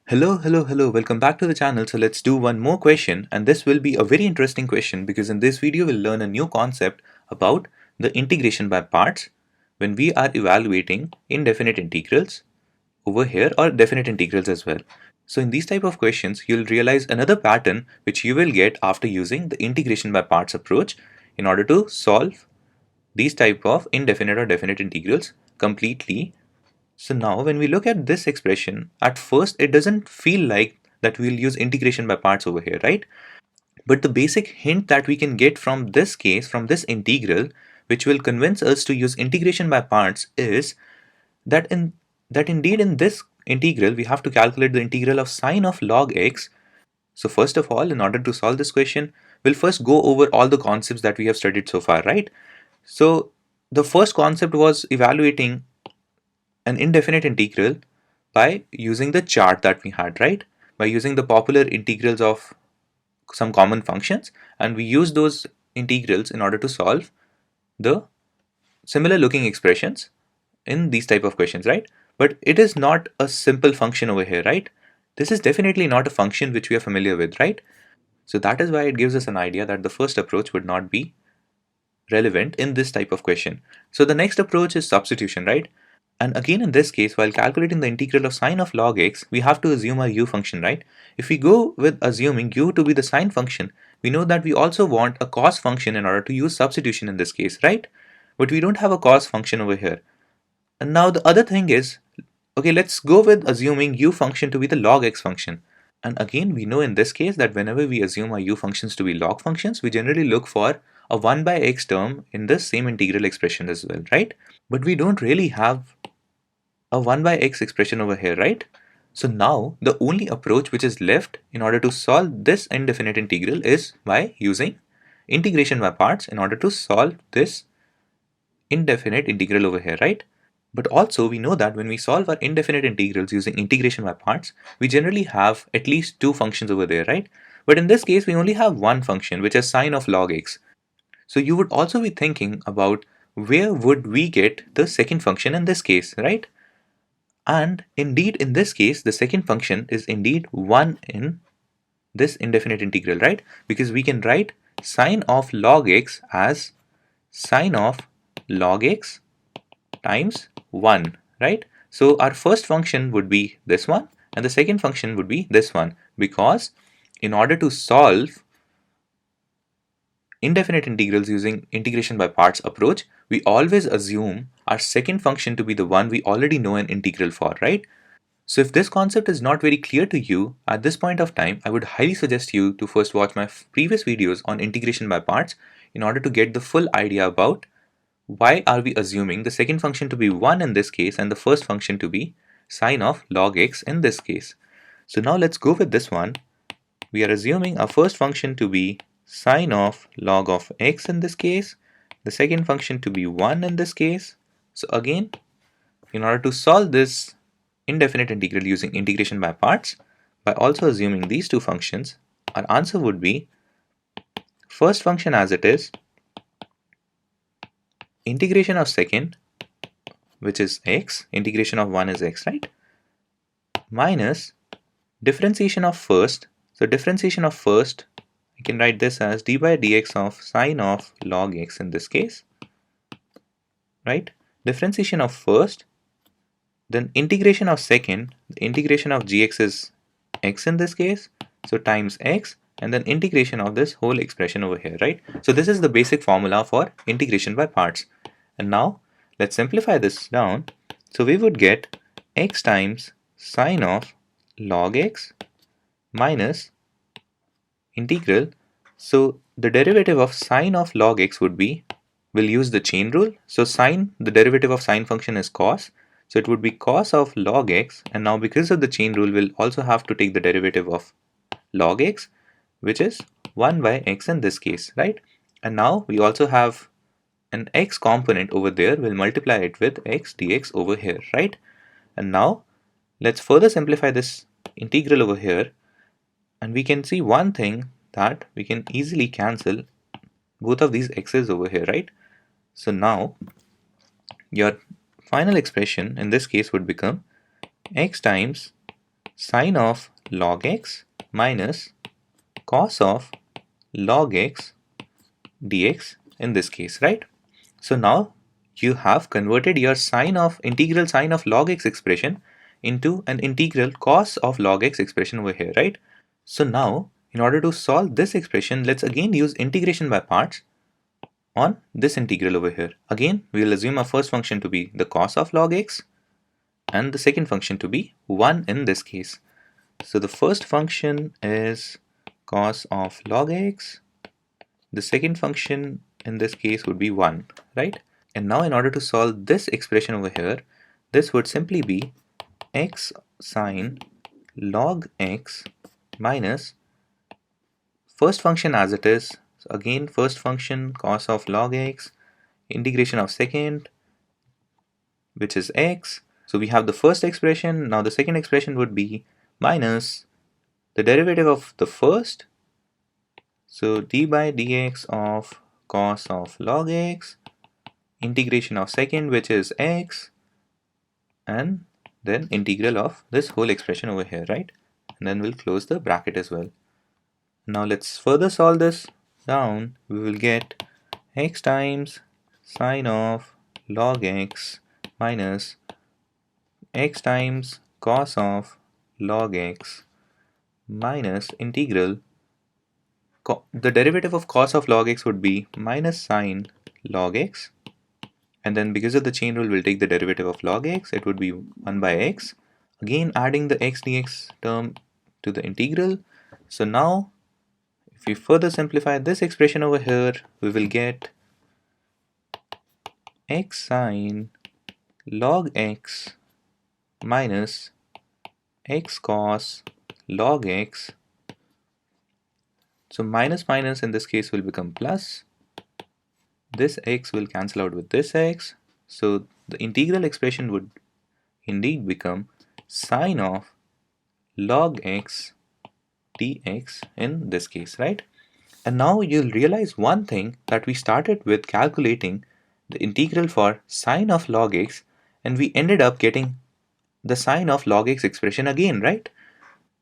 Hello, welcome back to the channel. So let's do one more question, and this will be a very interesting question because in this video we'll learn a new concept about the integration by parts when we are evaluating indefinite integrals over here or definite integrals as well. So in these type of questions you'll realize another pattern which you will get after using the integration by parts approach in order to solve these type of indefinite or definite integrals completely. So now when we look at this expression, at first it doesn't feel like that we'll use integration by parts over here, right? But the basic hint that we can get from this case, from this integral, which will convince us to use integration by parts is that indeed in this integral we have to calculate the integral of sine of log x. So first of all, in order to solve this question, we'll first go over all the concepts that we have studied so far, right? So the first concept was evaluating an indefinite integral by using the chart that we had, right? By using the popular integrals of some common functions, and we use those integrals in order to solve the similar looking expressions in these type of questions, right? But it is not a simple function over here, right? This is definitely not a function which we are familiar with, right? So that is why it gives us an idea that the first approach would not be relevant in this type of question. So the next approach is substitution, right? And again in this case, while calculating the integral of sine of log x, we have to assume a u function, right? If we go with assuming u to be the sine function, we know that we also want a cos function in order to use substitution in this case, right? But we don't have a cos function over here. And now the other thing is, okay, let's go with assuming u function to be the log x function. And again, we know in this case that whenever we assume our u functions to be log functions, we generally look for a 1 by x term in the same integral expression as well, right? But we don't really have a 1 by x expression over here, right? So now the only approach which is left in order to solve this indefinite integral is by using integration by parts in order to solve this indefinite integral over here, right? But also we know that when we solve our indefinite integrals using integration by parts, we generally have at least two functions over there, right? But in this case, we only have one function, which is sine of log x. So you would also be thinking about where would we get the second function in this case, right? And indeed, in this case, the second function is indeed 1 in this indefinite integral, right? Because we can write sine of log x as sine of log x times 1, right? So our first function would be this one, and the second function would be this one, because in order to solve indefinite integrals using integration by parts approach, we always assume our second function to be the one we already know an integral for, right? So if this concept is not very clear to you at this point of time, I would highly suggest you to first watch my previous videos on integration by parts in order to get the full idea about why are we assuming the second function to be 1 in this case and the first function to be sine of log x in this case. So now let's go with this one. We are assuming our first function to be sine of log of x in this case, the second function to be 1 in this case. So again, in order to solve this indefinite integral using integration by parts, by also assuming these two functions, our answer would be first function as it is, integration of second, which is x, integration of 1 is x, right? Minus differentiation of first. So differentiation of first, I can write this as d by dx of sine of log x in this case, right? Differentiation of first, then integration of second, the integration of gx is x in this case, so times x, and then integration of this whole expression over here, right? So this is the basic formula for integration by parts. And now let's simplify this down. So we would get x times sine of log x minus integral. So the derivative of sine of log x would be, we'll use the chain rule. So sine, the derivative of sine function is cos. So it would be cos of log x, and now because of the chain rule, we'll also have to take the derivative of log x, which is 1 by x in this case, right? And now we also have an x component over there, we'll multiply it with x dx over here, right? And now let's further simplify this integral over here, and we can see one thing, that we can easily cancel both of these x's over here, right? So now your final expression in this case would become x times sine of log x minus cos of log x dx in this case, right? So now you have converted your integral sine of log x expression into an integral cos of log x expression over here, right? So now in order to solve this expression, let's again use integration by parts on this integral over here. Again, we will assume our first function to be the cos of log x and the second function to be 1 in this case. So the first function is cos of log x. The second function in this case would be 1, right? And now in order to solve this expression over here, this would simply be x sine log x minus first function as it is. So again, first function cos of log x, integration of second, which is x. So we have the first expression. Now the second expression would be minus the derivative of the first. So d by dx of cos of log x, integration of second, which is x, and then integral of this whole expression over here, right? And then we'll close the bracket as well. Now let's further solve this down. We will get x times sine of log x minus x times cos of log x minus integral. The derivative of cos of log x would be minus sine log x, and then because of the chain rule we'll take the derivative of log x. It would be 1 by x, again adding the x dx term to the integral. So now if we further simplify this expression over here, we will get x sine log x minus x cos log x. So minus minus in this case will become plus. This x will cancel out with this x. So the integral expression would indeed become sine of log x dx in this case, right? And now you'll realize one thing, that we started with calculating the integral for sine of log x and we ended up getting the sine of log x expression again, right?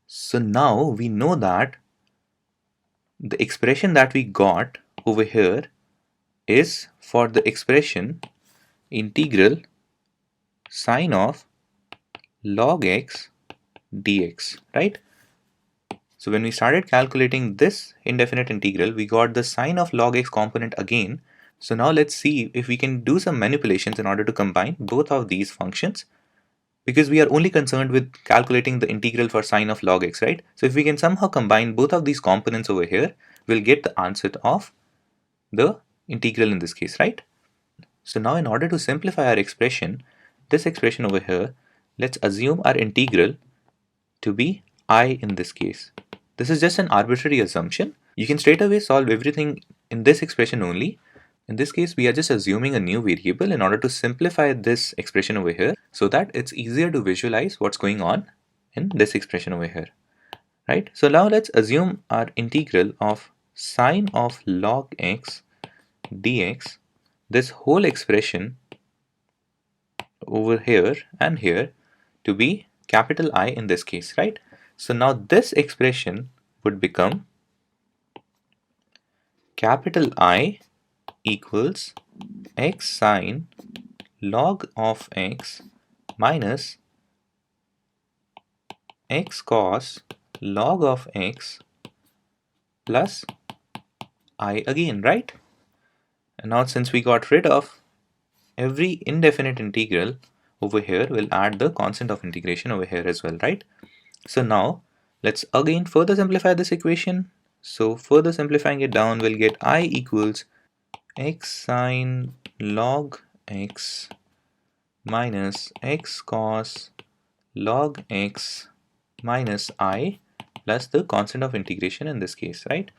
So now we know that the expression that we got over here is for the expression integral sine of log x dx, right? So when we started calculating this indefinite integral, we got the sine of log x component again. So now let's see if we can do some manipulations in order to combine both of these functions, because we are only concerned with calculating the integral for sine of log x, right? So if we can somehow combine both of these components over here, we'll get the answer of the integral in this case, right? So now in order to simplify our expression, this expression over here, let's assume our integral to be I in this case. This is just an arbitrary assumption. You can straight away solve everything in this expression only. In this case, we are just assuming a new variable in order to simplify this expression over here so that it's easier to visualize what's going on in this expression over here, right? So now let's assume our integral of sine of log x dx, this whole expression over here and here, to be capital I in this case, right? So now this expression would become capital I equals x sine log of x minus x cos log of x plus I again, right? And now since we got rid of every indefinite integral over here, we'll add the constant of integration over here as well, right? So now let's again further simplify this equation. So further simplifying it down, we'll get I equals x sine log x minus x cos log x minus I plus the constant of integration in this case, right?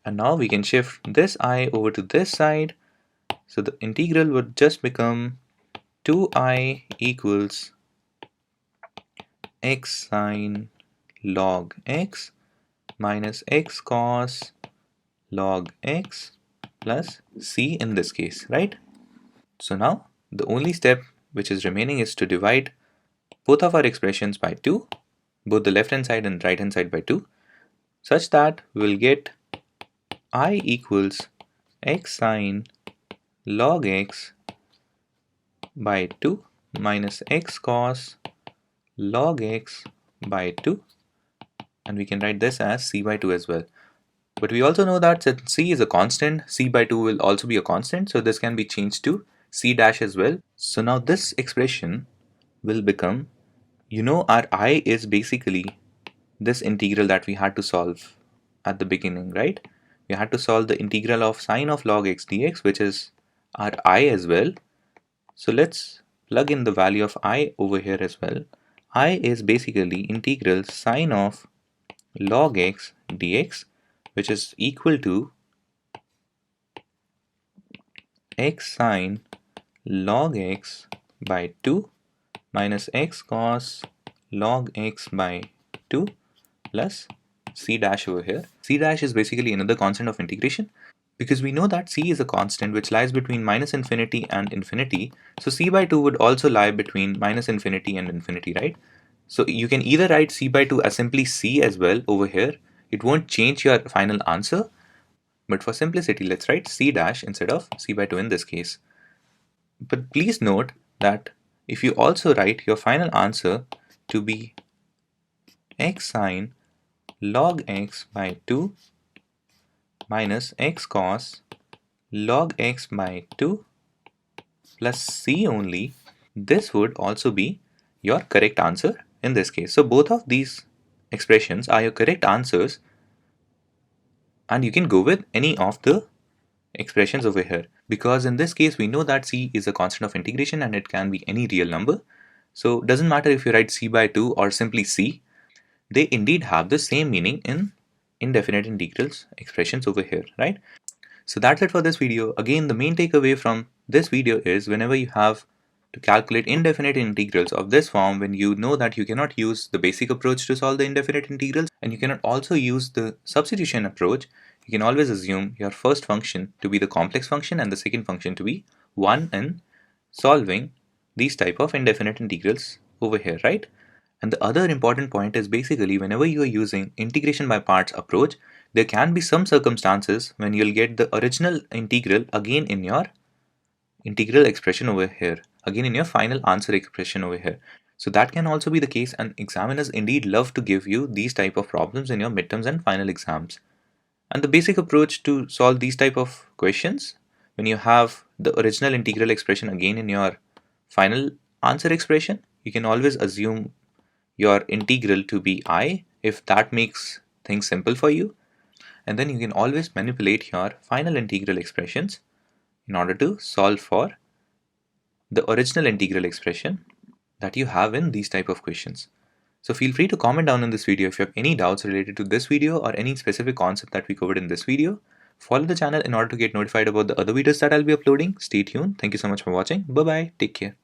And now we can shift this I over to this side. So the integral would just become 2I equals x sine log x minus x cos log x plus c in this case, right? So now the only step which is remaining is to divide both of our expressions by 2 both the left hand side and right hand side by 2, such that we'll get I equals x sine log x by 2 minus x cos log x by 2, and we can write this as c by 2 as well. But we also know that since c is a constant, c by 2 will also be a constant, so this can be changed to c dash as well. So now this expression will become, our I is basically this integral that we had to solve at the beginning, right? We had to solve the integral of sine of log x dx, which is our I as well. So let's plug in the value of I over here as well. I is basically integral sine of log x dx, which is equal to x sine log x by 2 minus x cos log x by 2 plus c dash over here. C dash is basically another constant of integration, because we know that c is a constant which lies between minus infinity and infinity. So c by 2 would also lie between minus infinity and infinity, right? So you can either write c by 2 as simply c as well over here. It won't change your final answer, but for simplicity, let's write c dash instead of c by 2 in this case. But please note that if you also write your final answer to be x sine log x by 2 minus x cos log x by 2 plus c only, this would also be your correct answer in this case. So both of these expressions are your correct answers, and you can go with any of the expressions over here, because in this case we know that c is a constant of integration and it can be any real number. So it doesn't matter if you write c by 2 or simply c, they indeed have the same meaning in indefinite integrals expressions over here, right? So that's it for this video. Again, the main takeaway from this video is whenever you have to calculate indefinite integrals of this form, when you know that you cannot use the basic approach to solve the indefinite integrals and you cannot also use the substitution approach, you can always assume your first function to be the complex function and the second function to be 1 in solving these type of indefinite integrals over here, right? And the other important point is basically whenever you are using integration by parts approach, there can be some circumstances when you'll get the original integral again in your integral expression over here, again in your final answer expression over here. So that can also be the case, and examiners indeed love to give you these type of problems in your midterms and final exams. And the basic approach to solve these type of questions, when you have the original integral expression again in your final answer expression, you can always assume your integral to be I if that makes things simple for you, and then you can always manipulate your final integral expressions in order to solve for the original integral expression that you have in these type of questions. So feel free to comment down in this video if you have any doubts related to this video or any specific concept that we covered in this video. Follow the channel in order to get notified about the other videos that I'll be uploading. Stay tuned. Thank you so much for watching. Bye bye. Take care.